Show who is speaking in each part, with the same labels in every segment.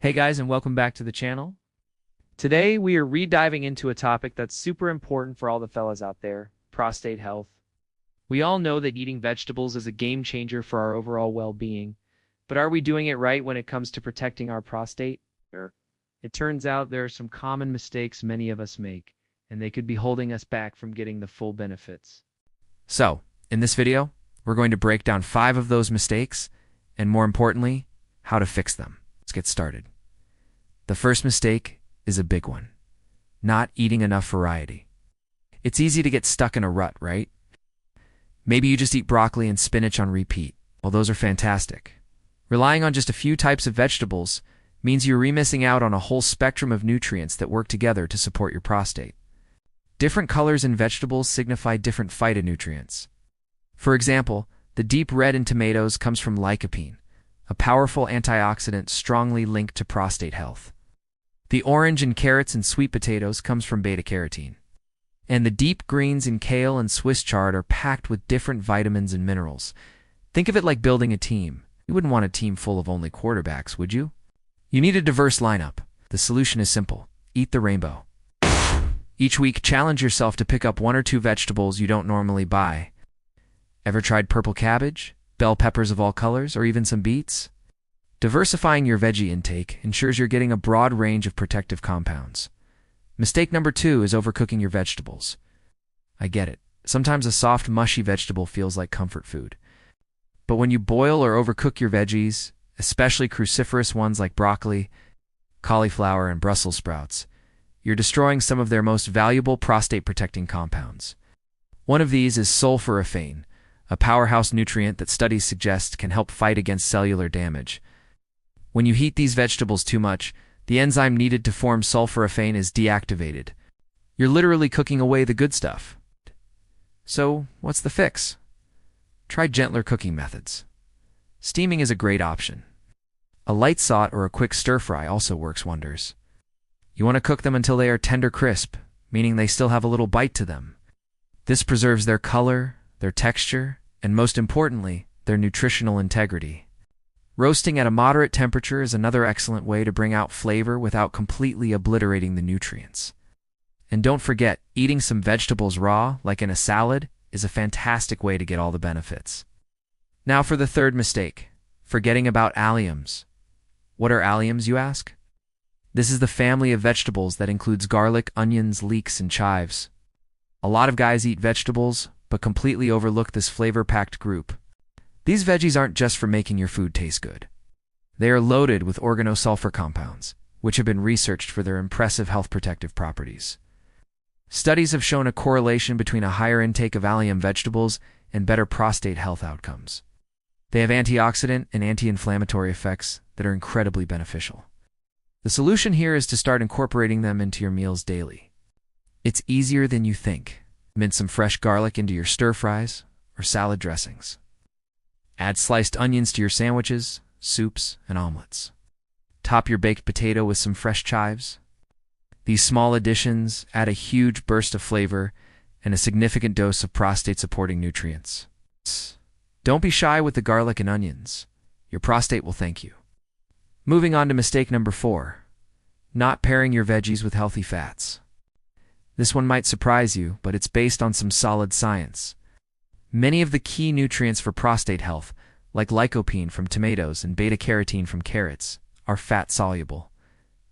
Speaker 1: Hey guys, and welcome back to the channel. Today we are re-diving into a topic that's super important for all the fellas out there, prostate health. We all know that eating vegetables is a game changer for our overall well-being, but are we doing it right when it comes to protecting our prostate? Sure. It turns out there are some common mistakes many of us make, and they could be holding us back from getting the full benefits. So, in this video, we're going to break down 5 of those mistakes, and more importantly, how to fix them. Let's get started. The first mistake is a big one: not eating enough variety. It's easy to get stuck in a rut, right? Maybe you just eat broccoli and spinach on repeat. Well, those are fantastic. Relying on just a few types of vegetables means you're missing out on a whole spectrum of nutrients that work together to support your prostate. Different colors in vegetables signify different phytonutrients. For example, the deep red in tomatoes comes from lycopene, a powerful antioxidant strongly linked to prostate health. The orange in carrots and sweet potatoes comes from beta-carotene. And the deep greens in kale and Swiss chard are packed with different vitamins and minerals. Think of it like building a team. You wouldn't want a team full of only quarterbacks, would you? You need a diverse lineup. The solution is simple: eat the rainbow. Each week, challenge yourself to pick up 1 or 2 vegetables you don't normally buy. Ever tried purple cabbage, bell peppers of all colors, or even some beets? Diversifying your veggie intake ensures you're getting a broad range of protective compounds. Mistake number 2 is overcooking your vegetables. I get it. Sometimes a soft, mushy vegetable feels like comfort food. But when you boil or overcook your veggies, especially cruciferous ones like broccoli, cauliflower, and Brussels sprouts, you're destroying some of their most valuable prostate-protecting compounds. One of these is sulforaphane, a powerhouse nutrient that studies suggest can help fight against cellular damage. When you heat these vegetables too much, the enzyme needed to form sulforaphane is deactivated. You're literally cooking away the good stuff. So, what's the fix? Try gentler cooking methods. Steaming is a great option. A light saute or a quick stir-fry also works wonders. You want to cook them until they are tender crisp, meaning they still have a little bite to them. This preserves their color, their texture, and most importantly, their nutritional integrity. Roasting at a moderate temperature is another excellent way to bring out flavor without completely obliterating the nutrients. And don't forget, eating some vegetables raw, like in a salad, is a fantastic way to get all the benefits. Now for the third mistake: forgetting about alliums. What are alliums, you ask? This is the family of vegetables that includes garlic, onions, leeks, and chives. A lot of guys eat vegetables, but completely overlook this flavor-packed group. These veggies aren't just for making your food taste good. They are loaded with organosulfur compounds, which have been researched for their impressive health protective properties. Studies have shown a correlation between a higher intake of allium vegetables and better prostate health outcomes. They have antioxidant and anti-inflammatory effects that are incredibly beneficial. The solution here is to start incorporating them into your meals daily. It's easier than you think. Mince some fresh garlic into your stir-fries or salad dressings. Add sliced onions to your sandwiches, soups, and omelets. Top your baked potato with some fresh chives. These small additions add a huge burst of flavor and a significant dose of prostate-supporting nutrients. Don't be shy with the garlic and onions. Your prostate will thank you. Moving on to mistake number 4: not pairing your veggies with healthy fats. This one might surprise you, but it's based on some solid science. Many of the key nutrients for prostate health, like lycopene from tomatoes and beta-carotene from carrots, are fat-soluble.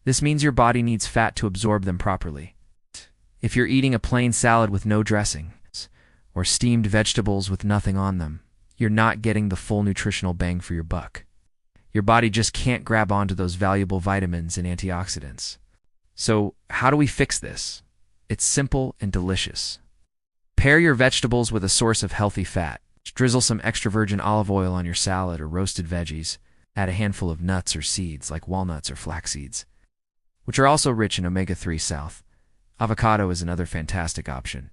Speaker 1: This means your body needs fat to absorb them properly. If you're eating a plain salad with no dressings, or steamed vegetables with nothing on them, you're not getting the full nutritional bang for your buck. Your body just can't grab onto those valuable vitamins and antioxidants. So, how do we fix this? It's simple and delicious. Pair your vegetables with a source of healthy fat. Drizzle some extra virgin olive oil on your salad or roasted veggies. Add a handful of nuts or seeds like walnuts or flax seeds, which are also rich in omega-3 south. Avocado is another fantastic option.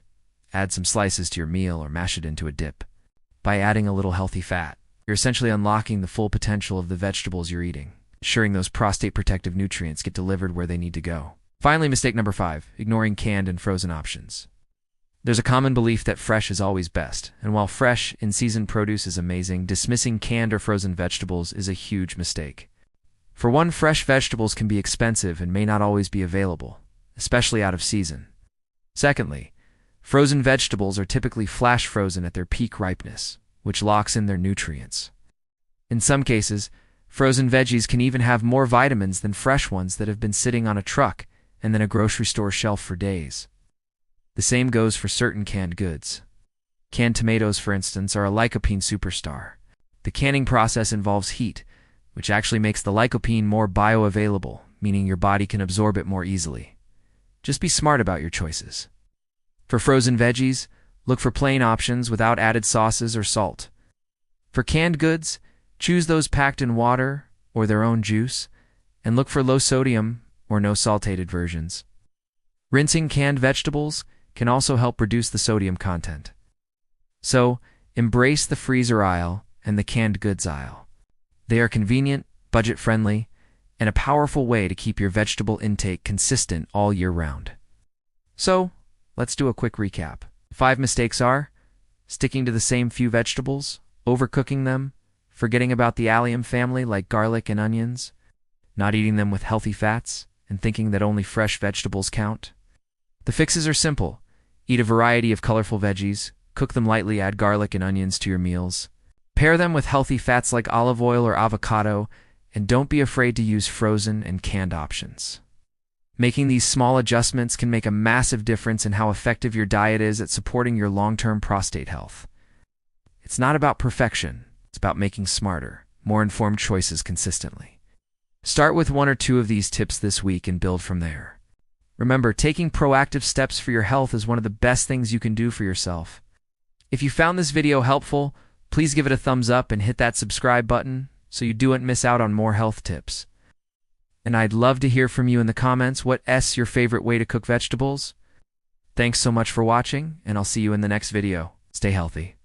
Speaker 1: Add some slices to your meal or mash it into a dip. By adding a little healthy fat, you're essentially unlocking the full potential of the vegetables you're eating, ensuring those prostate-protective nutrients get delivered where they need to go. Finally, mistake number 5: ignoring canned and frozen options. There's a common belief that fresh is always best, and while fresh, in-season produce is amazing, dismissing canned or frozen vegetables is a huge mistake. For one, fresh vegetables can be expensive and may not always be available, especially out of season. Secondly, frozen vegetables are typically flash frozen at their peak ripeness, which locks in their nutrients. In some cases, frozen veggies can even have more vitamins than fresh ones that have been sitting on a truck and then a grocery store shelf for days. The same goes for certain canned goods. Canned tomatoes, for instance, are a lycopene superstar. The canning process involves heat, which actually makes the lycopene more bioavailable, meaning your body can absorb it more easily. Just be smart about your choices. For frozen veggies, look for plain options without added sauces or salt. For canned goods, choose those packed in water or their own juice, and look for low sodium or no saltated versions. Rinsing canned vegetables can also help reduce the sodium content. So, embrace the freezer aisle and the canned goods aisle. They are convenient, budget-friendly, and a powerful way to keep your vegetable intake consistent all year round. So, let's do a quick recap. 5 mistakes are: sticking to the same few vegetables, overcooking them, forgetting about the allium family like garlic and onions, not eating them with healthy fats, and thinking that only fresh vegetables count. The fixes are simple. Eat a variety of colorful veggies, cook them lightly, add garlic and onions to your meals. Pair them with healthy fats like olive oil or avocado, and don't be afraid to use frozen and canned options. Making these small adjustments can make a massive difference in how effective your diet is at supporting your long-term prostate health. It's not about perfection, it's about making smarter, more informed choices consistently. Start with 1 or 2 of these tips this week and build from there. Remember, taking proactive steps for your health is one of the best things you can do for yourself. If you found this video helpful, please give it a thumbs up and hit that subscribe button so you don't miss out on more health tips. And I'd love to hear from you in the comments. What's your favorite way to cook vegetables? Thanks so much for watching, and I'll see you in the next video. Stay healthy.